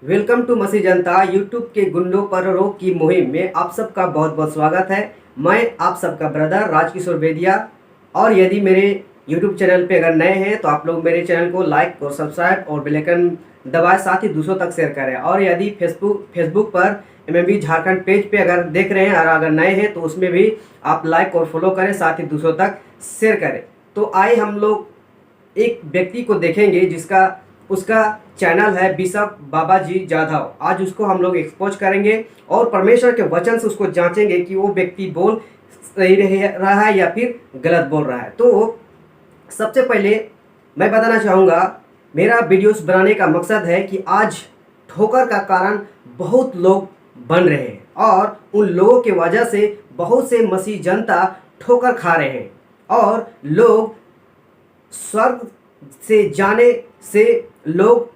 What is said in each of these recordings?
Welcome to Masih Janata. YouTube के गुंडों पर रोक की मुहिम में आप सबका बहुत बहुत स्वागत है। मैं आप सबका ब्रदर राजकिशोर बेदिया। और यदि मेरे यूट्यूब चैनल पे अगर नए हैं तो आप लोग मेरे चैनल को लाइक और सब्सक्राइब और बेल आइकन दबाएं, साथ ही दूसरों तक शेयर करें। और यदि फेसबुक पर एमएमबी झारखंड पेज पे अगर देख रहे हैं और अगर नए हैं तो उसमें भी आप लाइक और फॉलो करें, साथ ही दूसरों तक शेयर करें। तो आइए हम लोग एक व्यक्ति को देखेंगे जिसका उसका चैनल है बिशप बाबाजी जाधव। आज उसको हम लोग एक्सपोज करेंगे और परमेश्वर के वचन से उसको जांचेंगे कि वो व्यक्ति बोल सही रहा है या फिर गलत बोल रहा है। तो सबसे पहले मैं बताना चाहूँगा, मेरा वीडियोस बनाने का मकसद है कि आज ठोकर का कारण बहुत लोग बन रहे हैं और उन लोगों की वजह से बहुत से मसीह जनता ठोकर खा रहे हैं और लोग स्वर्ग से जाने से लोग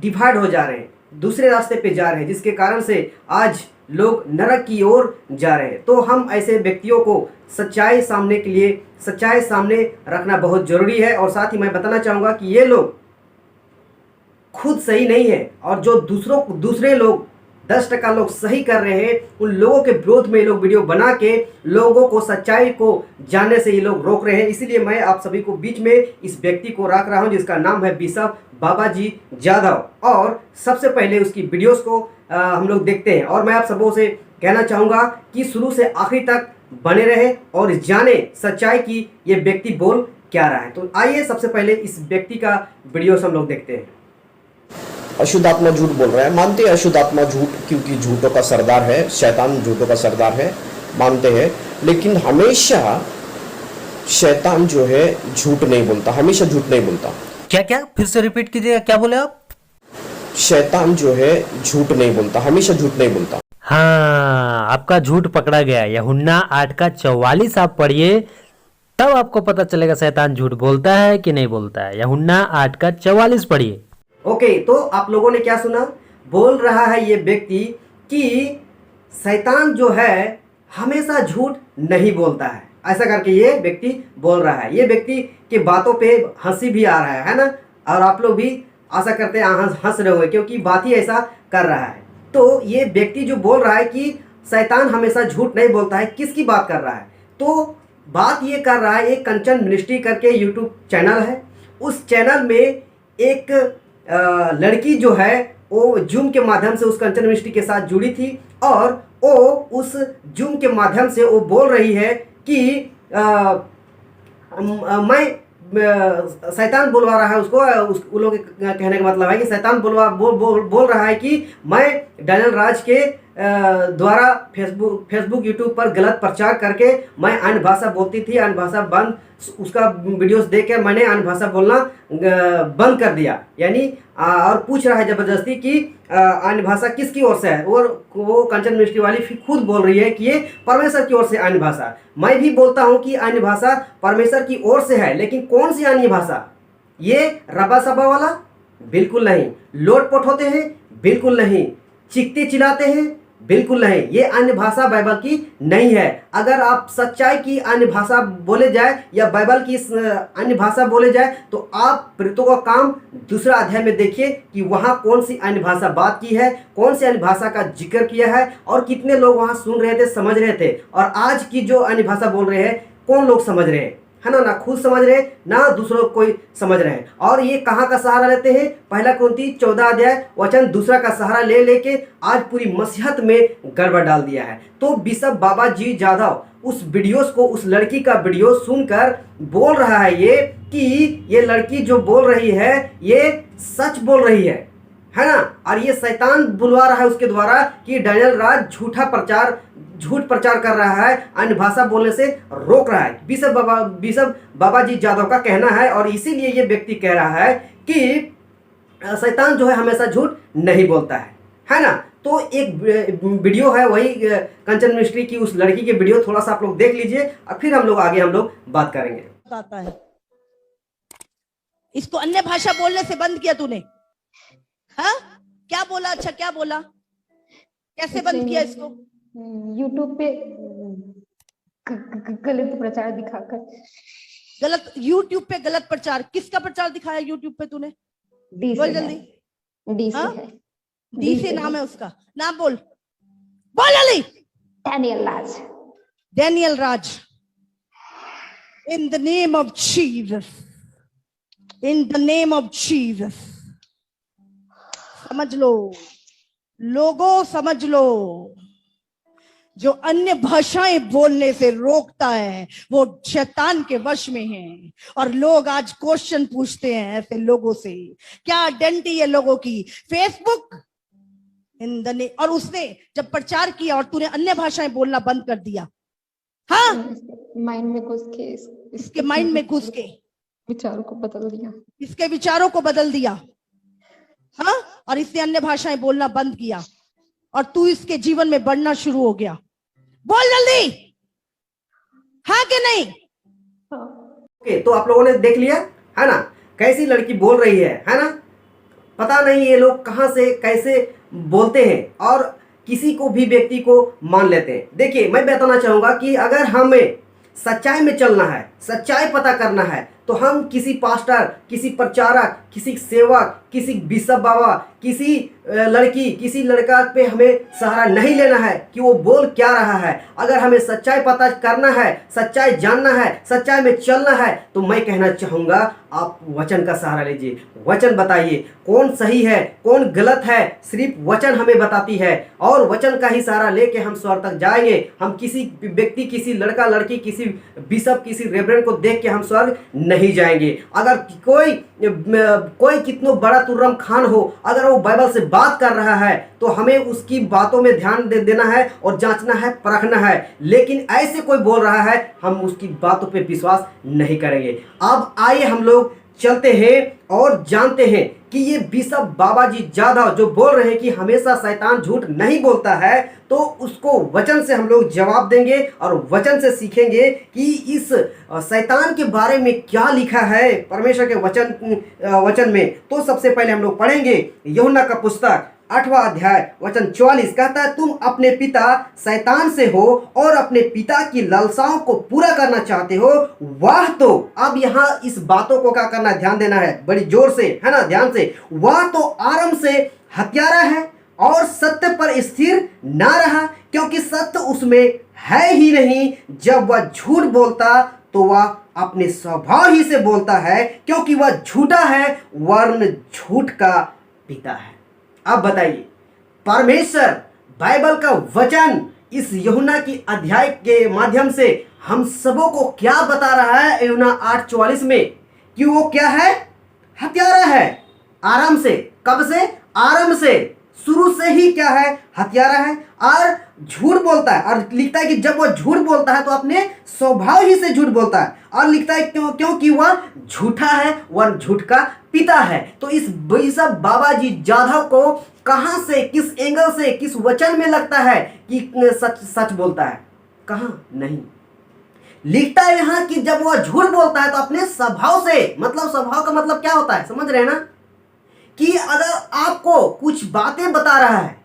डिवाइड हो जा रहे हैं, दूसरे रास्ते पे जा रहे हैं, जिसके कारण से आज लोग नरक की ओर जा रहे हैं। तो हम ऐसे व्यक्तियों को सच्चाई सामने रखना बहुत ज़रूरी है। और साथ ही मैं बताना चाहूँगा कि ये लोग खुद सही नहीं है और जो दूसरे लोग 10% लोग सही कर रहे हैं, उन लोगों के विरोध में ये लोग वीडियो बना के लोगों को सच्चाई को जानने से ये लोग रोक रहे हैं। इसीलिए मैं आप सभी को बीच में इस व्यक्ति को रख रहा हूं जिसका नाम है बिशप बाबाजी जाधव। और सबसे पहले उसकी वीडियोस को हम लोग देखते हैं और मैं आप सबों से कहना चाहूँगा कि शुरू से आखिरी तक बने रहे और जाने सच्चाई की ये व्यक्ति बोल क्या रहा है। तो आइए सबसे पहले इस व्यक्ति का वीडियोस हम लोग देखते हैं। अशुद्ध आत्मा झूठ बोल रहा है, मानते हैं अशुद्ध आत्मा झूठ, क्योंकि झूठों का सरदार है, शैतान झूठों का सरदार है, मानते हैं। लेकिन हमेशा शैतान जो है झूठ नहीं बोलता, हमेशा झूठ नहीं बोलता। क्या क्या फिर से रिपीट कीजिएगा, क्या बोले आप? शैतान जो है झूठ नहीं बोलता, हमेशा झूठ नहीं बोलता। हाँ, आपका झूठ पकड़ा गया। यूहन्ना 8:44 आप पढ़िए, तब आपको पता चलेगा शैतान झूठ बोलता है कि नहीं बोलता है। यूहन्ना 8:44 पढ़िए। ओके, तो आप लोगों ने क्या सुना? बोल रहा है ये व्यक्ति कि शैतान जो है हमेशा झूठ नहीं बोलता है, ऐसा करके ये व्यक्ति बोल रहा है। ये व्यक्ति की बातों पे हंसी भी आ रहा है ना, और आप लोग भी आशा करते हैं हंस रहे होंगे क्योंकि बात ही ऐसा कर रहा है। तो ये व्यक्ति जो बोल रहा है कि शैतान हमेशा झूठ नहीं बोलता है, किसकी बात कर रहा है? तो बात ये कर रहा है, एक कंचन मिनिस्ट्री करके यूट्यूब चैनल है। उस चैनल में एक लड़की जो है वो जूम के माध्यम से उस कंचन मिनिस्ट्री के साथ जुड़ी थी और वो उस जूम के माध्यम से वो बोल रही है कि मैं शैतान बुलवा रहा है उसको। उन लोगों के कहने का मतलब है कि शैतान बोल रहा है कि मैं डैनियल राज के द्वारा फेसबुक यूट्यूब पर गलत प्रचार करके मैं अन्य भाषा बोलती थी, अन्य भाषा बंद, उसका वीडियोस देख के मैंने अन्य भाषा बोलना बंद कर दिया। यानी और पूछ रहा है ज़बरदस्ती कि अन्य भाषा किसकी ओर से है, और वो कंचन मिनिस्ट्री वाली खुद बोल रही है कि ये परमेश्वर की ओर से अन्य भाषा। मैं भी बोलता हूँ कि अन्य भाषा परमेश्वर की ओर से है, लेकिन कौन सी अन्य भाषा? ये रबा सबा वाला? बिल्कुल नहीं। लोटपोट होते हैं? बिल्कुल नहीं। चीखते चिल्लाते हैं? बिल्कुल नहीं। ये अन्य भाषा बाइबल की नहीं है। अगर आप सच्चाई की अन्य भाषा बोले जाए या बाइबल की अन्य भाषा बोले जाए तो आप प्रेरितों का काम दूसरा अध्याय में देखिए कि वहाँ कौन सी अन्य भाषा बात की है, कौन सी अन्य भाषा का जिक्र किया है और कितने लोग वहाँ सुन रहे थे, समझ रहे थे। और आज की जो अन्य भाषा बोल रहे हैं, कौन लोग समझ रहे हैं? है ना खुद समझ रहे ना दूसरों को कोई समझ रहे हैं। और ये कहाँ का सहारा लेते हैं? पहला कुरिन्थी 14 वचन 2 का सहारा ले लेके आज पूरी मसीहत में गड़बड़ डाल दिया है। तो बिशप बाबाजी जाधव उस वीडियोस को, उस लड़की का वीडियो सुनकर बोल रहा है ये कि ये लड़की जो बोल रही है ये सच बोल रही है ना। और ये शैतान बुलवा रहा है उसके द्वारा कि डैनियल राज झूठ प्रचार कर रहा है, अन्य भाषा बोलने से रोक रहा है। बिशप बाबाजी जाधव का कहना है और इसीलिए ये व्यक्ति कह रहा है कि शैतान जो है हमेशा झूठ नहीं बोलता है ना। तो एक वीडियो है वही कंचन मिनिस्ट्री की उस लड़की के वीडियो, थोड़ा सा आप लोग देख लीजिए और फिर हम लोग आगे बात करेंगे। आता है इसको अन्य भाषा बोलने से बंद किया तूने? हाँ, क्या बोला? अच्छा, क्या बोला? कैसे बंद किया इसको? यूट्यूब पे गलत प्रचार दिखाकर। गलत यूट्यूब पे गलत प्रचार? किसका प्रचार दिखाया यूट्यूब पे तूने? डी बोल से जल्दी। है, डी से हाँ? है। डी से नाम है उसका, नाम बोल, बोल जल्दी। Daniel Raj. Daniel Raj. In the name of Jesus, in the name of Jesus, समझ लो लोगों, समझ लो, जो अन्य भाषाएं बोलने से रोकता है वो शैतान के वश में है। और लोग आज क्वेश्चन पूछते हैं ऐसे लोगों से, क्या आइडेंटिटी है लोगों की? फेसबुक इन द ने, और उसने जब प्रचार किया और तूने अन्य भाषाएं बोलना बंद कर दिया, हाँ, माइंड में घुस के इसके माइंड में घुस के विचारों को बदल दिया, इसके विचारों को बदल दिया, हाँ, और इसने अन्य भाषाएं बोलना बंद किया और तू इसके जीवन में बढ़ना शुरू हो गया। बोल जल्दी, हाँ कि नहीं? ओके, तो आप लोगों ने देख लिया है ना, कैसी लड़की बोल रही है ना। पता नहीं ये लोग कहाँ से कैसे बोलते हैं और किसी को भी व्यक्ति को मान लेते हैं। देखिए, मैं बताना चाहूँगा कि अगर हमें सच्चाई में चलना है, सच्चाई पता करना है, तो हम किसी पास्टर, किसी प्रचारक, किसी सेवक, किसी बिशप बाबा, किसी लड़की, किसी लड़का पे हमें सहारा नहीं लेना है कि वो बोल क्या रहा है। अगर हमें सच्चाई पता करना है, सच्चाई जानना है, सच्चाई में चलना है, तो मैं कहना चाहूँगा आप वचन का सहारा लीजिए। वचन बताइए कौन सही है, कौन गलत है, सिर्फ वचन हमें बताती है और वचन का ही सहारा लेके हम स्वर्ग तक जाएंगे। हम किसी व्यक्ति, किसी लड़का लड़की, किसी बिशप, किसी रेवरेंड को देख के हम स्वर्ग नहीं जाएंगे। अगर कोई कितना बड़ा तुर्रम खान हो, अगर वो बाइबल से बात कर रहा है तो हमें उसकी बातों में ध्यान देना है और जांचना है, परखना है। लेकिन ऐसे कोई बोल रहा है, हम उसकी बातों पे विश्वास नहीं करेंगे। अब आइए हम लोग चलते हैं और जानते हैं कि ये बिशप बाबाजी जाधव जो बोल रहे हैं कि हमेशा शैतान झूठ नहीं बोलता है, तो उसको वचन से हम लोग जवाब देंगे और वचन से सीखेंगे कि इस शैतान के बारे में क्या लिखा है परमेश्वर के वचन में। तो सबसे पहले हम लोग पढ़ेंगे यूहन्ना का पुस्तक 8वां अध्याय वचन 44 कहता है, तुम अपने पिता शैतान से हो और अपने पिता की लालसाओं को पूरा करना चाहते हो। वह तो, अब यहाँ इस बातों को क्या करना, ध्यान देना है बड़ी जोर से, है ना, ध्यान से। वह तो आरंभ से हत्यारा है और सत्य पर स्थिर ना रहा, क्योंकि सत्य उसमें है ही नहीं। जब वह झूठ बोलता तो वह अपने स्वभाव ही से बोलता है, क्योंकि वह झूठा है वरन झूठ का पिता है। अब बताइए, परमेश्वर बाइबल का वचन इस यूहन्ना की अध्याय के माध्यम से हम सबों को क्या बता रहा है यूहन्ना 8:44 में, कि वो क्या है, हत्यारा है। आरंभ से, कब से, आरंभ से, शुरू से ही क्या है, हत्यारा है और झूठ बोलता है। और लिखता है कि जब वह झूठ बोलता है तो अपने स्वभाव ही से झूठ बोलता है। और लिखता है क्योंकि वह झूठा है, वह झूठ का पिता है। तो इस बिशप बाबाजी जाधव को कहां से, किस एंगल से, किस वचन में लगता है कि सच बोलता है? कहां नहीं। लिखता है यहां कि जब वह झूठ बोलता है तो अपने स्वभाव से, मतलब स्वभाव का मतलब क्या होता है, समझ रहे हैं ना, कि अगर आपको कुछ बातें बता रहा है,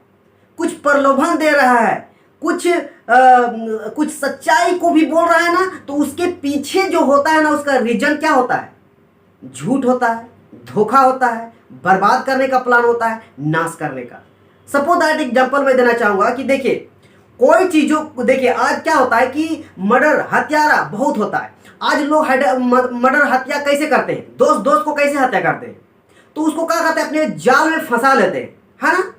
कुछ प्रलोभन दे रहा है, कुछ सच्चाई को भी बोल रहा है ना, तो उसके पीछे जो होता है ना, उसका रीजन क्या होता है? झूठ होता है, धोखा होता है, बर्बाद करने का प्लान होता है, नाश करने का। सपोज दैट एग्जांपल मैं देना चाहूंगा कि देखिए, कोई चीजों को देखिए, आज क्या होता है कि मर्डर, हत्यारा बहुत होता है। आज लोग मर्डर, हत्या कैसे करते हैं, दोस्त को कैसे हत्या करते हैं, तो उसको क्या करते हैं, अपने जाल में फंसा लेते हैं, है ना।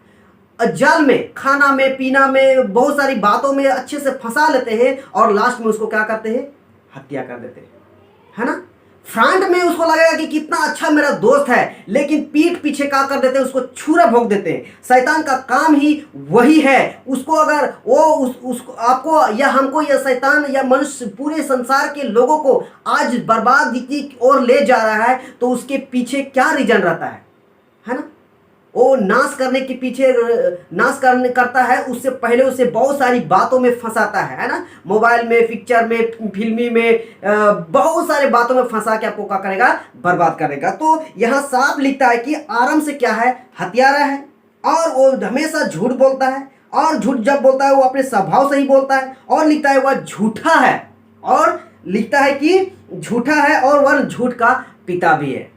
जाल में, खाना में, पीना में, बहुत सारी बातों में अच्छे से फंसा लेते हैं और लास्ट में उसको क्या करते हैं, हत्या कर देते हैं, है ना। फ्रंट में उसको लगेगा कि कितना अच्छा मेरा दोस्त है, लेकिन पीठ पीछे क्या कर देते हैं, उसको छुरा भोंक देते हैं। शैतान का काम ही वही है। उसको अगर वो उसको, आपको या हमको या शैतान या मनुष्य पूरे संसार के लोगों को आज बर्बादी की ओर ले जा रहा है, तो उसके पीछे क्या रीजन रहता है ना। वो नाश करने के पीछे करता है, उससे पहले उसे बहुत सारी बातों में फंसाता है ना। मोबाइल में, पिक्चर में, फिल्मी में, बहुत सारी बातों में फंसा के आपको क्या करेगा, बर्बाद करेगा। तो यहाँ साफ लिखता है कि आरंभ से क्या है, हत्यारा है और वो हमेशा झूठ बोलता है, और झूठ जब बोलता है वो अपने स्वभाव से ही बोलता है। और लिखता है वह झूठा है, और लिखता है कि झूठा है और वह झूठ का पिता भी है।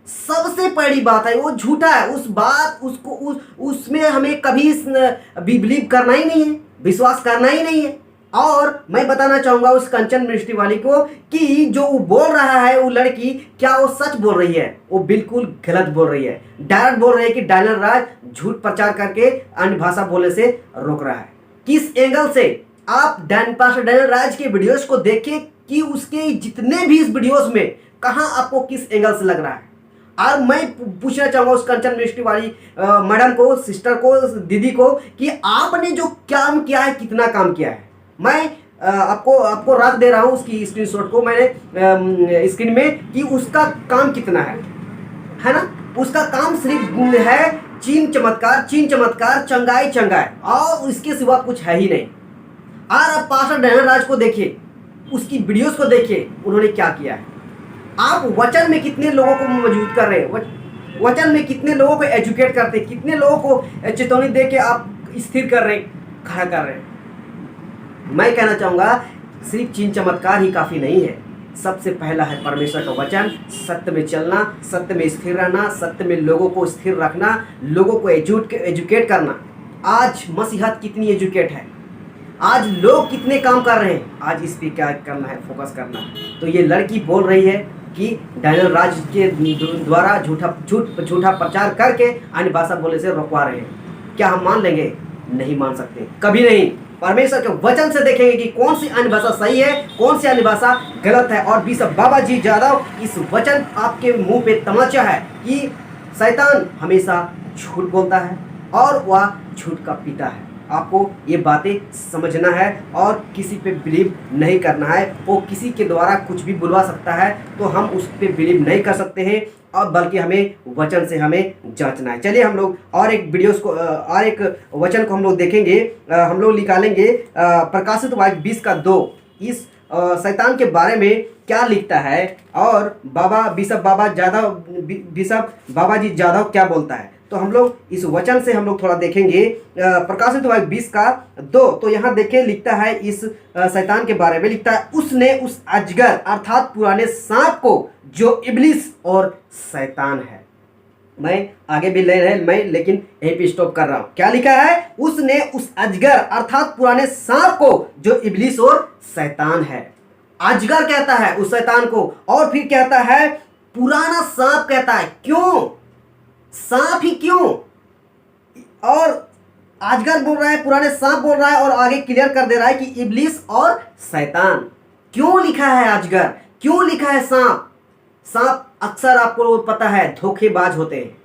सबसे पहली बात है वो झूठा है। उस बात उसको उसमें हमें कभी बिलीव करना ही नहीं है, विश्वास करना ही नहीं है। और मैं बताना चाहूंगा उस कंचन मिनिस्ट्री वाली को कि जो वो बोल रहा है वो लड़की, क्या वो सच बोल रही है? वो बिल्कुल गलत बोल रही है। डायरेक्ट बोल रही है कि डायनल राज झूठ प्रचार करके अन्य भाषा बोलने से रोक रहा है। किस एंगल से? आप पास्टर डायनल राज के वीडियोस को देखिए कि उसके जितने भी इस वीडियोस में कहां आपको किस एंगल से लग रहा है। और मैं पूछना चाहूंगा उस कंचन मिनिस्ट्री वाली मैडम को, सिस्टर को, दीदी को कि आपने जो काम किया है कितना काम किया है। मैं आपको रख दे रहा हूं उसकी स्क्रीनशॉट को मैंने स्क्रीन में कि उसका काम कितना है ना। उसका काम सिर्फ है चीन चमत्कार, चंगाई और इसके सिवा कुछ है ही नहीं। और आप पास्टर डायनल राज को देखिए, उसकी वीडियोस को देखिए, उन्होंने क्या किया है। आप वचन में कितने लोगों को मौजूद कर रहे हैं, वचन में कितने लोगों को एजुकेट करते हैं, कितने लोगों को चेतावनी दे के आप स्थिर कर रहे हैं, खड़ा कर रहे हैं। मैं कहना चाहूँगा सिर्फ चीन चमत्कार ही काफ़ी नहीं है। सबसे पहला है परमेश्वर का वचन, सत्य में चलना, सत्य में स्थिर रहना, सत्य में लोगों को स्थिर रखना, लोगों को एजुकेट करना। आज मसीहत कितनी एजुकेट है, आज लोग कितने काम कर रहे हैं, आज इस पर क्या करना है, फोकस करना है। तो ये लड़की बोल रही है कि डायनल राज के द्वारा झूठा प्रचार करके अन्य भाषा बोलने से रोकवा रहे हैं। क्या हम मान लेंगे? नहीं मान सकते, कभी नहीं। परमेश्वर के वचन से देखेंगे कि कौन सी अन्य भाषा सही है, कौन सी अन्य भाषा गलत है। और बिशप बाबा जी जादव, इस वचन आपके मुंह पे तमाचा है कि शैतान हमेशा झूठ बोलता है और वह झूठ का पिता है। आपको ये बातें समझना है और किसी पे बिलीव नहीं करना है। वो किसी के द्वारा कुछ भी बुलवा सकता है तो हम उस पर बिलीव नहीं कर सकते हैं, और बल्कि हमें वचन से हमें जांचना है। चलिए हम लोग और एक वीडियोस को और एक वचन को हम लोग देखेंगे। हम लोग निकालेंगे प्रकाशित वाक्य 20:2। इस शैतान के बारे में क्या लिखता है और बिशप बाबा जी जादव क्या बोलता है। तो हम लोग इस वचन से हम लोग थोड़ा देखेंगे। प्रकाशित वाक्य 20:2। तो यहाँ देखिए लिखता है, इस शैतान के बारे में लिखता है, उसने उस अजगर अर्थात पुराने सांप को जो इब्लिस और शैतान है। मैं आगे भी ले रहे लेकिन यहीं पे स्टॉप कर रहा हूँ। क्या लिखा है? उसने उस अजगर अर्थात पुराने सांप को जो इब्लिस और शैतान है। अजगर कहता है उस शैतान को, और फिर कहता है पुराना सांप कहता है। क्यों सांप ही क्यों? और अजगर बोल रहा है, पुराने सांप बोल रहा है, और आगे क्लियर कर दे रहा है कि इब्लिस और शैतान। क्यों लिखा है अजगर, क्यों लिखा है सांप? सांप अक्सर आपको पता है धोखेबाज होते हैं,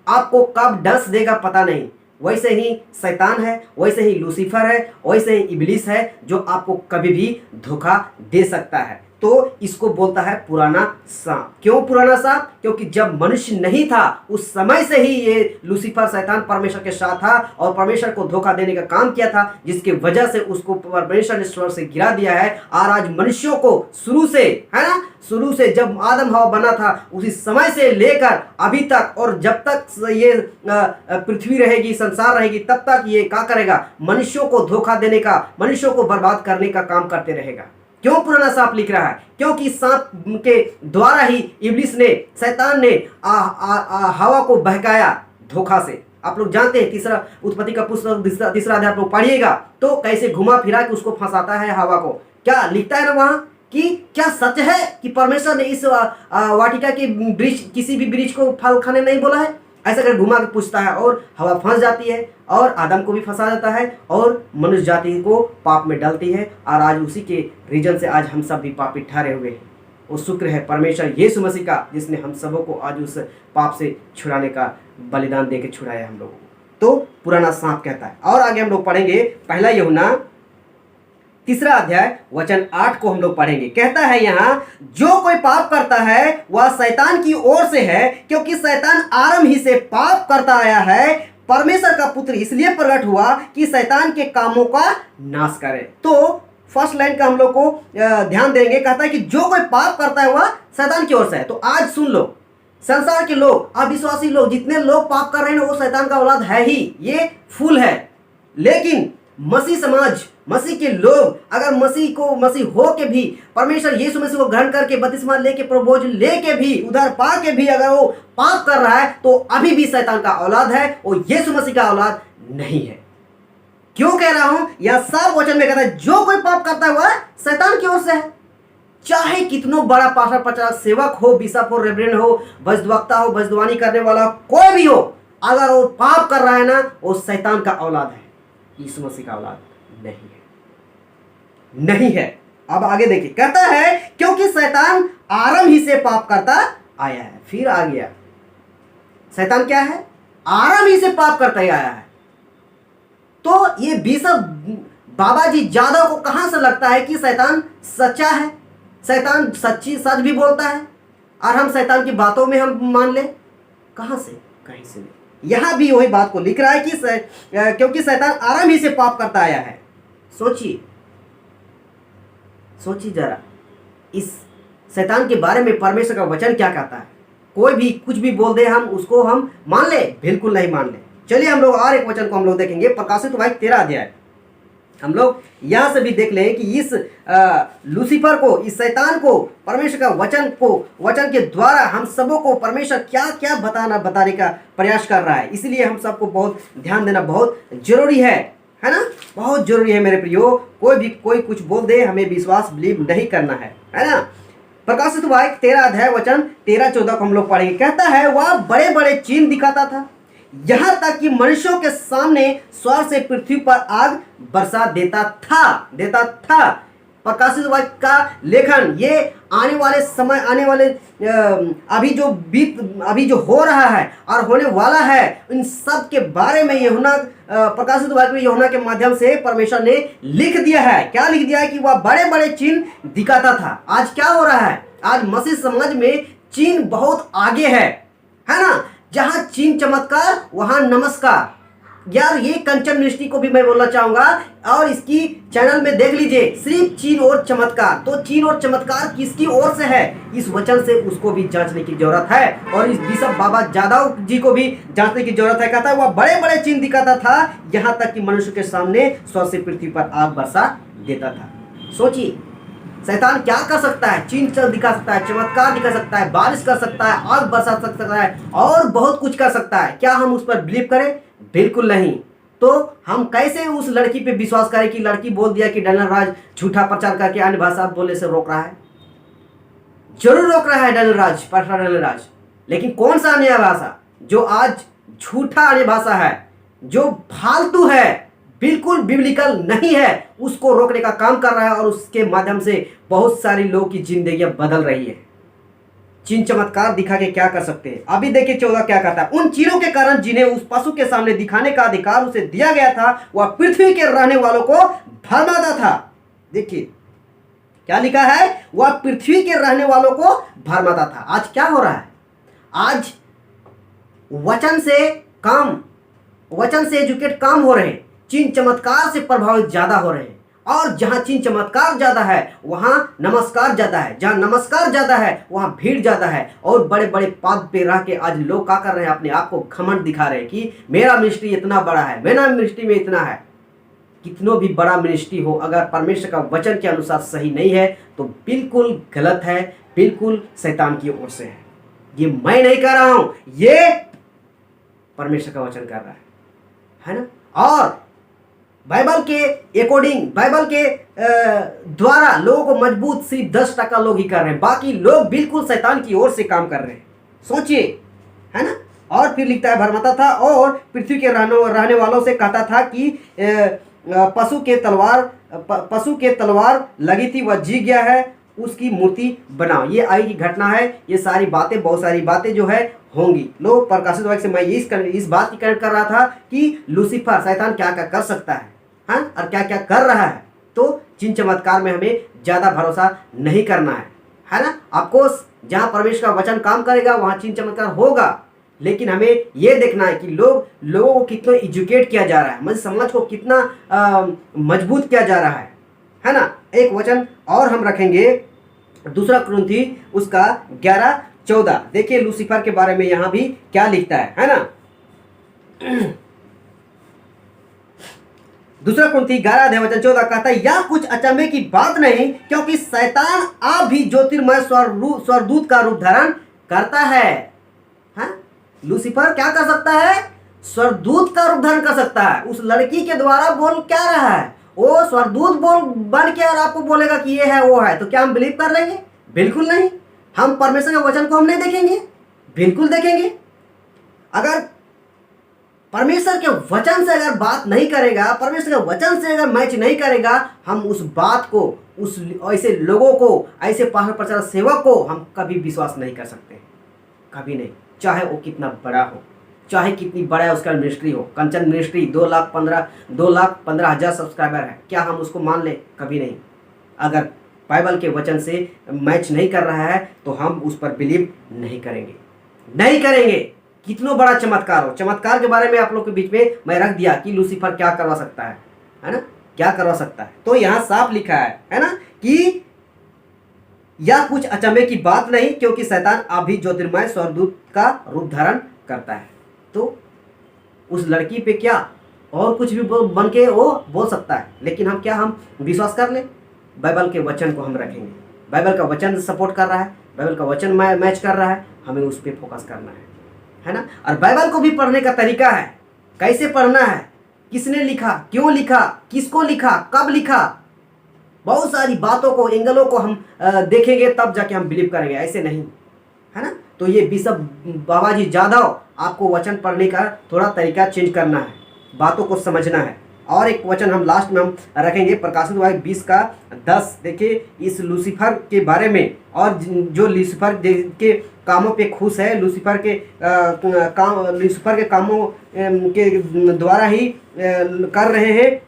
आपको कब डस देगा पता नहीं। वैसे ही शैतान है, वैसे ही लूसीफर है, वैसे ही इब्लिस है जो आपको कभी भी धोखा दे सकता है। तो इसको बोलता है पुराना सांप। क्यों पुराना सांप? क्योंकि जब मनुष्य नहीं था उस समय से ही ये लूसीफर शैतान परमेश्वर के साथ था और परमेश्वर को धोखा देने का काम किया था, जिसके वजह से उसको परमेश्वर ने स्वर्ग से गिरा दिया है। और आज मनुष्यों को शुरू से, है ना, शुरू से जब आदम हवा बना था उसी समय से लेकर अभी तक, और जब तक ये पृथ्वी रहेगी, संसार रहेगी, तब तक ये क्या करेगा? मनुष्यों को धोखा देने का, मनुष्यों को बर्बाद करने का काम करते रहेगा। क्यों पुराना सांप लिख रहा है? क्योंकि सांप के द्वारा ही इब्लिस ने, शैतान ने हवा को बहकाया धोखा से। आप लोग जानते हैं, तीसरा उत्पत्ति का पुस्तक तीसरा अध्याय आप लोग पढ़िएगा तो कैसे घुमा फिरा के उसको फंसाता है हवा को। क्या लिखता है ना वहां कि क्या सच है कि परमेश्वर ने इस वाटिका के वृक्ष, किसी भी वृक्ष को फल खाने नहीं बोला है? ऐसा कर घुमा के पूछता है और हवा फंस जाती है और आदम को भी फंसा जाता है और मनुष्य जाति को पाप में डालती है। और आज उसी के रीजन से आज हम सब भी पापी ठहरे हुए हैं। वो शुक्र है परमेश्वर यीशु मसीह का, जिसने हम सबों को आज उस पाप से छुड़ाने का बलिदान दे के छुड़ाया हम लोगों को। तो पुराना सांप कहता है। और आगे हम लोग पढ़ेंगे पहला यूहन्ना तीसरा अध्याय वचन 8 को हम लोग पढ़ेंगे। कहता है यहाँ, जो कोई पाप करता है वह शैतान की ओर से है, क्योंकि शैतान आरंभ ही से पाप करता आया है। परमेश्वर का पुत्र इसलिए प्रकट हुआ कि शैतान के कामों का नाश करे। तो फर्स्ट लाइन का हम लोग को ध्यान देंगे। कहता है कि जो कोई पाप करता है वह शैतान की ओर से है। तो आज सुन लो, संसार के लोग, अविश्वासी लोग, जितने लोग पाप कर रहे हैं वो शैतान का औलाद है ही, ये फूल है। लेकिन मसीह समाज मसीह के लोग अगर मसीह हो के भी परमेश्वर यीशु मसीह को ग्रहण करके बपतिस्मा लेके प्रभु लेके भी उधर पा के भी अगर वो पाप कर रहा है तो अभी भी शैतान का औलाद है, वो यीशु मसीह का औलाद नहीं है। क्यों कह रहा हूं? यह साफ वचन में कहता है जो कोई पाप करता है वह शैतान की ओर से है। चाहे कितनो बड़ा पास्टर प्रचारक सेवक हो, बिशप हो, रेवरेंड हो, भजद्वक्ता हो, भजद्वानी करने वाला कोई भी हो, अगर वो पाप कर रहा है ना, वो शैतान का औलाद है, यीशु मसीह का औलाद नहीं है, नहीं है। अब आगे देखिए, कहता है क्योंकि शैतान आरंभ ही से पाप करता आया है। फिर आ गया, शैतान क्या है? आरंभ ही से पाप करता ही आया है। तो ये बिशप बाबा जी जादव को कहां से लगता है कि शैतान सच्चा है, शैतान सच भी बोलता है और हम शैतान की बातों में हम मान ले? कहां से? कहीं से नहीं। यहां भी वही बात को लिख रहा है कि क्योंकि शैतान आरंभ ही से पाप करता आया है। सोचिए जरा, इस शैतान के बारे में परमेश्वर का वचन क्या कहता है? कोई भी कुछ भी बोल दे हम उसको हम मान ले? बिल्कुल नहीं मान ले। चलिए हम लोग और एक वचन को हम लोग देखेंगे, प्रकाशित वाक्य 13 अध्याय। हम लोग यहां से भी देख लें कि इस लूसीफर को, इस शैतान को परमेश्वर का वचन के द्वारा हम सबों को परमेश्वर क्या क्या बताने का प्रयास कर रहा है। इसलिए हम सबको बहुत ध्यान देना बहुत जरूरी है ना? बहुत जरूरी है मेरे प्रियो। कोई कुछ बोल दे, हमें विश्वास बिलीव नहीं करना है ना? प्रकाशित वाक्य 13 अध्याय वचन 13-14 को हम लोग पढ़ेंगे। कहता है वह बड़े बड़े चिन्ह दिखाता था, यहां तक कि मनुष्यों के सामने स्वर्ग से पृथ्वी पर आग बरसा देता था। प्रकाशित वाक्य का लेखन ये आने वाले समय, आने वाले अभी जो हो रहा है और होने वाला है, इन सब के बारे में यूहन्ना, प्रकाशित वाक्य में यूहन्ना के माध्यम से परमेश्वर ने लिख दिया है। क्या लिख दिया है? कि वह बड़े बड़े चिन्ह दिखाता था। आज क्या हो रहा है? आज मसीह समाज में चिन्ह बहुत आगे है ना? जहां चिन्ह चमत्कार वहां नमस्कार। यार ये कंचन मिनिस्ट्री को भी मैं बोलना चाहूंगा और इसकी चैनल में देख लीजिए, सिर्फ चिन्ह और चमत्कार। तो चिन्ह और चमत्कार किसकी ओर से है? इस वचन से उसको भी जांचने की जरूरत है और इस बिशप बाबा जादव जी को भी जांचने की जरूरत है। कहता है वह बड़े बड़े चिन्ह दिखाता था, यहां तक कि मनुष्य के सामने स्वर्ग से पृथ्वी पर आग बरसा देता था। सोचिए शैतान क्या कर सकता है? चिन्ह दिखा सकता है, चमत्कार दिखा सकता है, बारिश कर सकता है, आग बरसा सकता है और बहुत कुछ कर सकता है। क्या हम उस पर बिलीव करें? बिल्कुल नहीं। तो हम कैसे उस लड़की पे विश्वास करें कि लड़की बोल दिया कि डैनियल राज झूठा प्रचार करके अन्य भाषा बोलने से रोक रहा है? जरूर रोक रहा है डैनियल राज, लेकिन कौन सा अन्य भाषा? जो आज झूठा अन्य भाषा है, जो फालतू है, बिल्कुल बिब्लिकल नहीं है, उसको रोकने का काम कर रहा है और उसके माध्यम से बहुत सारी लोगों की जिंदगियां बदल रही है। चिन्ह चमत्कार दिखा के क्या कर सकते हैं? अभी देखिए 14 क्या कहता है। उन चिन्हों के कारण जिन्हें उस पशु के सामने दिखाने का अधिकार उसे दिया गया था, वह पृथ्वी के रहने वालों को भरमाता था। देखिए क्या लिखा है? वह पृथ्वी के रहने वालों को भरमाता था। आज क्या हो रहा है? आज वचन से एजुकेट कम हो रहे हैं, चिन्ह चमत्कार से प्रभावित ज्यादा हो रहे हैं। और जहां चिन्ह चमत्कार ज्यादा है वहां नमस्कार ज्यादा है, जहां नमस्कार ज्यादा है वहां भीड़ ज्यादा है। और बड़े बड़े पद पे रह के आज लोग क्या कर रहे हैं? अपने आप को घमंड दिखा रहे हैं कि मेरा मिनिस्ट्री इतना बड़ा है, मेरा मिनिस्ट्री में इतना है। कितनों भी बड़ा मिनिस्ट्री हो, अगर परमेश्वर का वचन के अनुसार सही नहीं है तो बिल्कुल गलत है, बिल्कुल शैतान की ओर से है। ये मैं नहीं कह रहा हूं, ये परमेश्वर का वचन कर रहा है ना? और बाइबल के अकॉर्डिंग, बाइबल के द्वारा लोगों को मजबूत सिर्फ 10% लोग ही कर रहे हैं, बाकी लोग बिल्कुल शैतान की ओर से काम कर रहे हैं। सोचिए, है ना? और फिर लिखता है भरमाता था और पृथ्वी के रहने वालों से कहता था कि पशु के तलवार लगी थी, वह जी गया है, उसकी मूर्ति बनाओ। ये आई की घटना है। ये सारी बातें, बहुत सारी बातें जो है होंगी। लोग प्रकाशित वाक्य से मैं इस बात की कनेक्ट कर रहा था कि लूसीफर शैतान क्या क्या कर सकता है और क्या क्या कर रहा है। तो चिन्ह चमत्कार में हमें ज्यादा भरोसा नहीं करना है ना? आपको जहां परमेश्वर का वचन काम करेगा वहां चिन्ह चमत्कार होगा, लेकिन हमें यह देखना है कि लोगों को कितना एजुकेट किया जा रहा है, मतलब समाज को कितना मजबूत किया जा रहा है ना? एक वचन और हम रखेंगे, दूसरा कुरिन्थी उसका 11-14। देखिए लूसीफर के बारे में यहां भी क्या लिखता है ना? दूसरा कुंती 11 अध्याय वचन 14 कहता है, यह कुछ अचंभे की बात नहीं, क्योंकि शैतान आप भी ज्योतिर्मय स्वरदूत का रूप धारण करता है। हाँ? लूसीफर क्या कर सकता है? स्वरदूत का रूप धारण कर सकता है। उस लड़की के द्वारा बोल क्या रहा है? वो स्वरदूत बोल बन के और आपको बोलेगा कि ये है वो है, तो क्या हम बिलीव कर लेंगे? बिल्कुल नहीं। हम परमेश्वर के वचन को हम नहीं देखेंगे? बिल्कुल देखेंगे। अगर परमेश्वर के वचन से अगर बात नहीं करेगा, परमेश्वर के वचन से अगर मैच नहीं करेगा, हम उस बात को, उस ऐसे लोगों को, ऐसे पास्टर प्रचारक सेवक को हम कभी विश्वास नहीं कर सकते, कभी नहीं। चाहे वो कितना बड़ा हो, चाहे कितनी बड़ा है उसका मिनिस्ट्री हो। कंचन मिनिस्ट्री 2,15,000 सब्सक्राइबर है, क्या हम उसको मान ले? कभी नहीं। अगर बाइबल के वचन से मैच नहीं कर रहा है तो हम उस पर बिलीव नहीं करेंगे, नहीं करेंगे। कितना बड़ा चमत्कार हो। चमत्कार के बारे में आप लोग के बीच में मैं रख दिया कि लूसीफर क्या करवा सकता है ना, क्या करवा सकता है। तो यहाँ साफ लिखा है ना, कि यह कुछ अचंभे की बात नहीं, क्योंकि शैतान अभी ज्योतिर्मय स्वरदूत का रूप धारण करता है। तो उस लड़की पे क्या और कुछ भी बन के वो बोल सकता है, लेकिन हम विश्वास कर ले? बाइबल के वचन को हम रखेंगे। बाइबल का वचन सपोर्ट कर रहा है, बाइबल का वचन मैच कर रहा है, हमें उस पर फोकस करना है ना। और बाइबल को भी पढ़ने का तरीका है, कैसे पढ़ना है, किसने लिखा, क्यों लिखा, किसको लिखा, कब लिखा, बहुत सारी बातों को, एंगलों को हम देखेंगे, तब जाके हम बिलीव करेंगे, ऐसे नहीं, है ना। तो ये बिशप बाबाजी जादव, आपको वचन पढ़ने का थोड़ा तरीका चेंज करना है, बातों को समझना है। और एक वचन हम लास्ट में हम रखेंगे, प्रकाशित वाक्य 20:10। देखिए इस लूसीफर के बारे में, और जो लूसीफर के कामों पे खुश है, लूसीफर के कामों के द्वारा ही कर रहे हैं,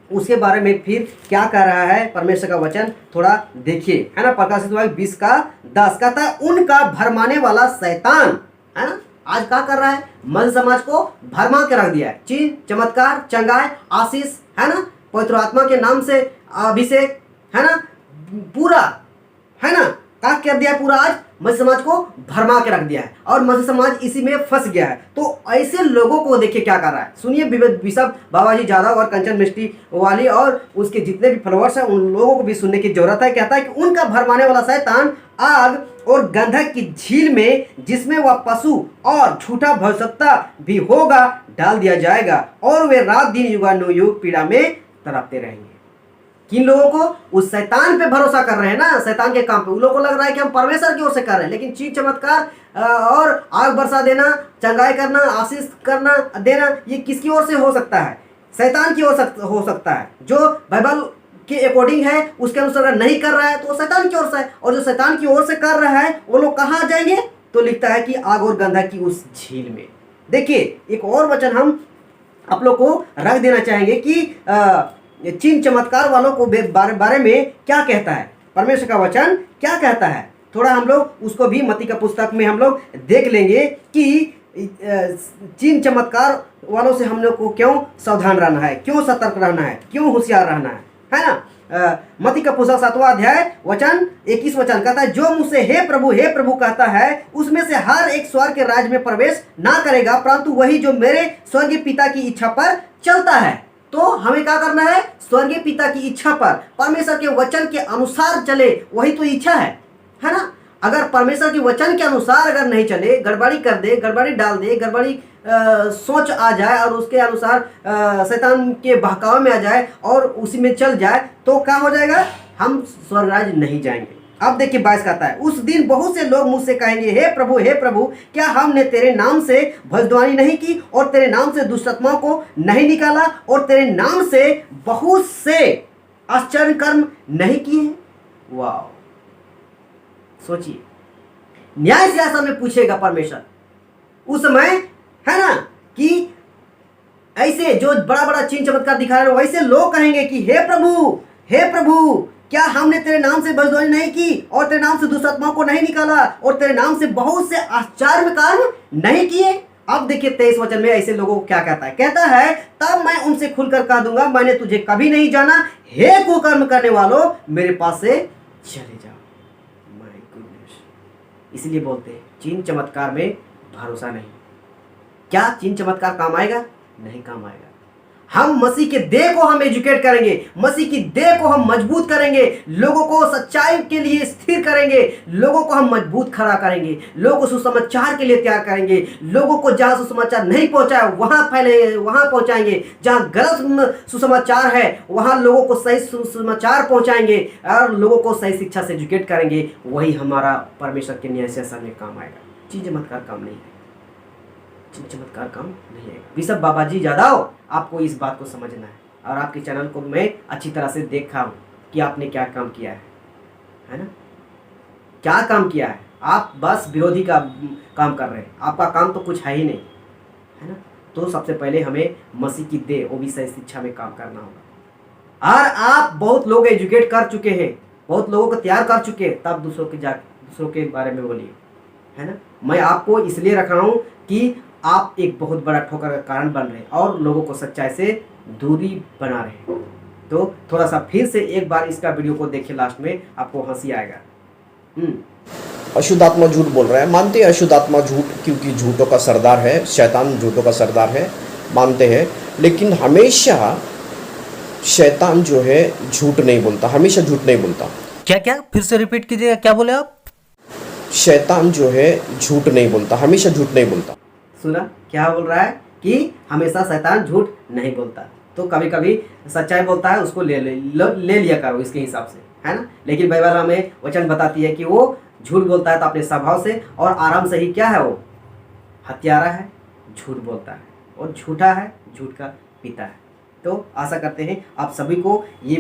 उसके बारे में फिर क्या कह रहा है परमेश्वर का वचन, थोड़ा देखिए, है ना। प्रकाशित वाक्य 20:10 कहता है, उनका भरमाने वाला शैतान, है ना, आज क्या कर रहा है? मन समाज को भरमा के रख दिया है। चीन, चमत्कार, चंगाई, आशीष, है ना, पवित्र आत्मा के नाम से अभिषेक, है ना, पूरा, है ना, क्या कर दिया पूरा? आज मसीह समाज को भरमा के रख दिया है और मसीह समाज इसी में फंस गया है। तो ऐसे लोगों को देखिए क्या कर रहा है। सुनिए बिशप बाबाजी जादव और कंचन मिस्ट्री वाली और उसके जितने भी फॉलोअर्स हैं, उन लोगों को भी सुनने की जरूरत है। कहता है कि उनका भरमाने वाला शैतान आग और गंधक की झील में, जिसमें वह पशु और झूठा भविष्यवक्ता भी होगा, डाल दिया जाएगा और वे रात दिन युगानुयुग पीड़ा में तड़पते रहेंगे। किन लोगों को? उस शैतान पे भरोसा कर रहे हैं ना, शैतान के काम पे। उन लोगों को लग रहा है कि हम परमेश्वर की ओर से कर रहे हैं, लेकिन चीज चमत्कार और आग बरसा देना, चंगाई करना, आशीष करना देना, ये किसकी ओर से हो सकता है? शैतान की ओर हो सकता है। जो बाइबल के अकॉर्डिंग है, उसके अनुसार अगर नहीं कर रहा है तो शैतान की ओर से है। और जो शैतान की ओर से कर रहा है वो लोग कहाँ जाएंगे? तो लिखता है कि आग और गंधक की उस झील में। देखिए एक और वचन हम आप लोग को रख देना चाहेंगे कि चिन्ह चमत्कार वालों को बारे में क्या कहता है, परमेश्वर का वचन क्या कहता है। थोड़ा हम लोग उसको भी मत्ती का पुस्तक में हम लोग देख लेंगे कि चिन्ह चमत्कार वालों से हम लोग को क्यों सावधान रहना है, क्यों सतर्क रहना है, क्यों होशियार रहना है ना। मत्ती का पुस्तक 7वां अध्याय वचन 21 वचन कहता है, जो मुझसे हे प्रभु कहता है, उसमें से हर एक स्वर्ग के राज्य में प्रवेश ना करेगा, परंतु वही जो मेरे स्वर्गीय पिता की इच्छा पर चलता है। तो हमें क्या करना है? स्वर्गीय पिता की इच्छा पर, परमेश्वर के वचन के अनुसार चले, वही तो इच्छा है ना। अगर परमेश्वर के वचन के अनुसार अगर नहीं चले, गड़बड़ी कर दे, गड़बड़ी डाल दे, गड़बड़ी सोच आ जाए और उसके अनुसार शैतान के बहकावे में आ जाए और उसी में चल जाए, तो क्या हो जाएगा? हम स्वर्ग राज्य नहीं जाएंगे। अब देखिए 22 कहता है, उस दिन बहुत से लोग मुझसे कहेंगे, हे प्रभु क्या हमने तेरे नाम से भविष्यवाणी नहीं की और तेरे नाम से दुष्ट आत्माओं को नहीं निकाला और तेरे नाम से बहुत से आश्चर्य कर्म नहीं किए? वाह, सोचिए, न्याय सिंहासन में पूछेगा परमेश्वर उस समय, है ना, कि ऐसे जो बड़ा बड़ा चिन्ह चमत्कार दिखा रहे हैं, वैसे लोग कहेंगे कि हे प्रभु क्या हमने तेरे नाम से भविष्यवाणी नहीं की और तेरे नाम से दुष्ट आत्माओं को नहीं निकाला और तेरे नाम से बहुत से आश्चर्य कर्म नहीं किए? अब देखिए 23 वचन में ऐसे लोगों को क्या कहता है। कहता है, तब मैं उनसे खुलकर कह दूंगा, मैंने तुझे कभी नहीं जाना, हे कुकर्म करने वालों, मेरे पास से चले जाओ। माय गुडनेस, इसलिए बोलते हैं चिन्ह चमत्कार में भरोसा नहीं। क्या चिन्ह चमत्कार काम आएगा? नहीं काम आएगा। हम मसीह के देह को हम एजुकेट करेंगे, मसीह की देह को हम मजबूत करेंगे, लोगों को सच्चाई के लिए स्थिर करेंगे, लोगों को हम मजबूत खड़ा करेंगे, लोगों को सुसमाचार के लिए तैयार करेंगे, लोगों को जहाँ सुसमाचार नहीं पहुँचाया वहाँ पहुँचाएंगे, जहाँ गलत सुसमाचार है वहाँ लोगों को सही सुसमाचार पहुँचाएंगे और लोगों को सही शिक्षा से एजुकेट करेंगे। वही हमारा परमेश्वर के न्याय से में काम आएगा। चमत्कार काम नहीं है, चमत्कार काम नहीं है। बिशप बाबाजी जादव, आपको इस बात को समझना है और आपके चैनल को मैं अच्छी तरह से देखा हूँ कि आपने क्या काम किया है ना, क्या काम किया है। आप बस विरोधी का काम कर रहे हैं, आपका काम तो कुछ है ही नहीं, है ना। तो सबसे पहले हमें मसीह की देह वो भी सही शिक्षा में काम करना होगा। और आप बहुत लोग एजुकेट कर चुके हैं, बहुत लोगों को तैयार कर चुके हैं, तब दूसरों के बारे में बोलिए, है ना। मैं आपको इसलिए रख रहा हूँ कि आप एक बहुत बड़ा ठोकर का कारण बन रहे हैं और लोगों को सच्चाई से दूरी बना रहे हैं। तो थोड़ा सा फिर से एक बार इसका वीडियो को देखिए, लास्ट में आपको हंसी आएगा। अशुद्ध आत्मा झूठ बोल रहा है, मानते हैं अशुद्ध आत्मा झूठ, क्योंकि झूठों का सरदार है, शैतान झूठों का सरदार है, मानते हैं। लेकिन हमेशा शैतान जो है झूठ नहीं बोलता, हमेशा झूठ नहीं बोलता। क्या फिर से रिपीट कीजिएगा, क्या बोले आप? शैतान जो है झूठ नहीं बोलता, हमेशा झूठ नहीं बोलता। सुना क्या बोल रहा है कि हमेशा शैतान झूठ नहीं बोलता। तो कभी कभी सच्चाई बोलता है, उसको ले लिया करो इसके हिसाब से, है ना। लेकिन बाइबल हमें वचन बताती है कि वो झूठ बोलता है तो अपने स्वभाव से और आराम से ही क्या है, वो हत्यारा है, झूठ बोलता है और झूठा है, झूठ का पिता है। तो आशा करते हैं आप सभी को ये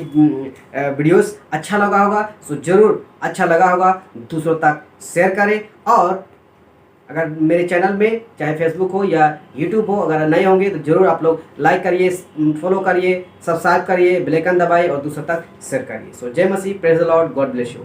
वीडियोस अच्छा लगा होगा। सो जरूर अच्छा लगा होगा, दूसरों तक शेयर करें। और अगर मेरे चैनल में चाहे फेसबुक हो या यूट्यूब हो, अगर नए होंगे तो जरूर आप लोग लाइक करिए, फॉलो करिए, सब्सक्राइब करिए, बेल आइकन दबाइए और दूसरों तक शेयर करिए। सो जय मसीह, praise the lord, God bless you.